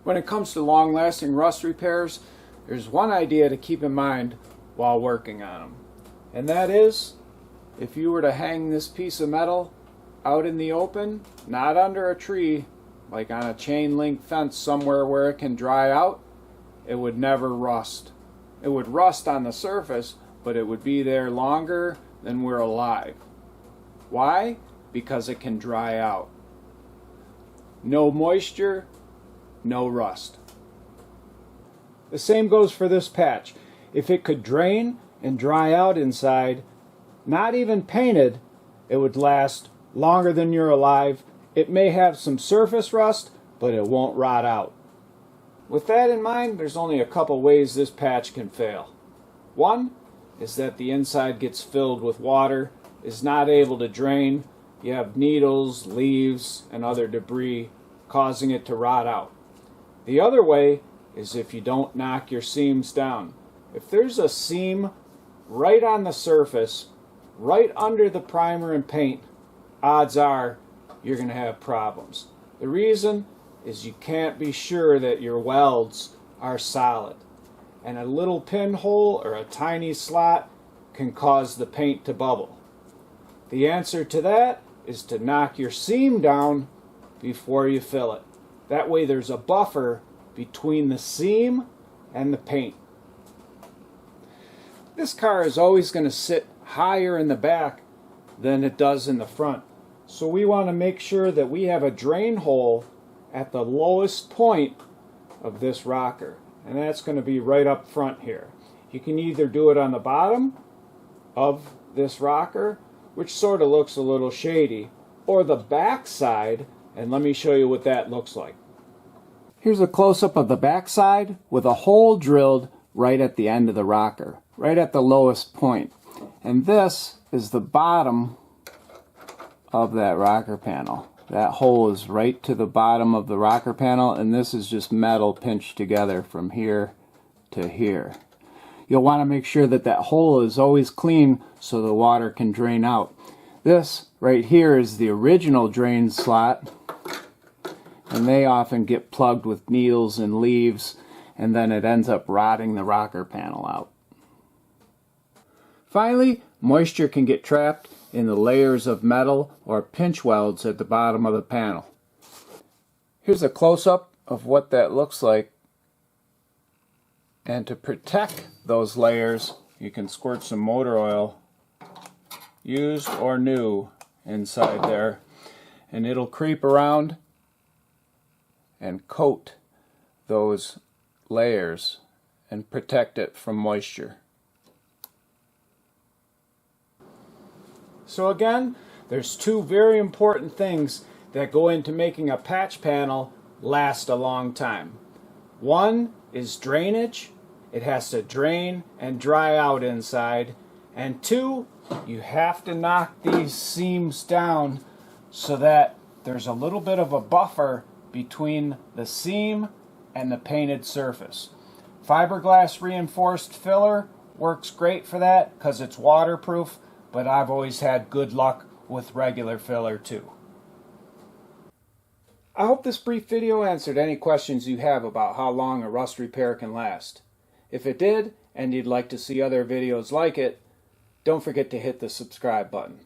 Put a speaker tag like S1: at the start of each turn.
S1: When it comes to long-lasting rust repairs, there's one idea to keep in mind while working on them. And that is, if you were to hang this piece of metal out in the open, not under a tree, like on a chain link fence somewhere where it can dry out, it would never rust. It would rust on the surface, but it would be there longer than we're alive. Why? Because it can dry out. No moisture, no rust. The same goes for this patch. If it could drain and dry out inside, not even painted, it would last longer than you're alive. It may have some surface rust, but it won't rot out. With that in mind, there's only a couple ways this patch can fail. One is that the inside gets filled with water, is not able to drain. You have needles, leaves, and other debris causing it to rot out. The other way is if you don't knock your seams down. If there's a seam right on the surface, right under the primer and paint, odds are you're going to have problems. The reason is you can't be sure that your welds are solid. And a little pinhole or a tiny slot can cause the paint to bubble. The answer to that is to knock your seam down before you fill it. That way there's a buffer between the seam and the paint. This car is always going to sit higher in the back than it does in the front. So we want to make sure that we have a drain hole at the lowest point of this rocker. And that's going to be right up front here. You can either do it on the bottom of this rocker, which sort of looks a little shady, or the back side, and let me show you what that looks like. Here's a close-up of the back side with a hole drilled right at the end of the rocker, right at the lowest point. And this is the bottom of that rocker panel. That hole is right to the bottom of the rocker panel, and this is just metal pinched together from here to here. You'll want to make sure that that hole is always clean so the water can drain out. This right here is the original drain slot, and they often get plugged with needles and leaves, and then it ends up rotting the rocker panel out. Finally, moisture can get trapped in the layers of metal or pinch welds at the bottom of the panel. Here's a close-up of what that looks like. And to protect those layers, you can squirt some motor oil, used or new, inside there, and it'll creep around and coat those layers and protect it from moisture. So again, there's two very important things that go into making a patch panel last a long time. One is drainage. It has to drain and dry out inside. And two, you have to knock these seams down so that there's a little bit of a buffer between the seam and the painted surface. Fiberglass reinforced filler works great for that because it's waterproof, but I've always had good luck with regular filler too. I hope this brief video answered any questions you have about how long a rust repair can last. If it did, and you'd like to see other videos like it, don't forget to hit the subscribe button.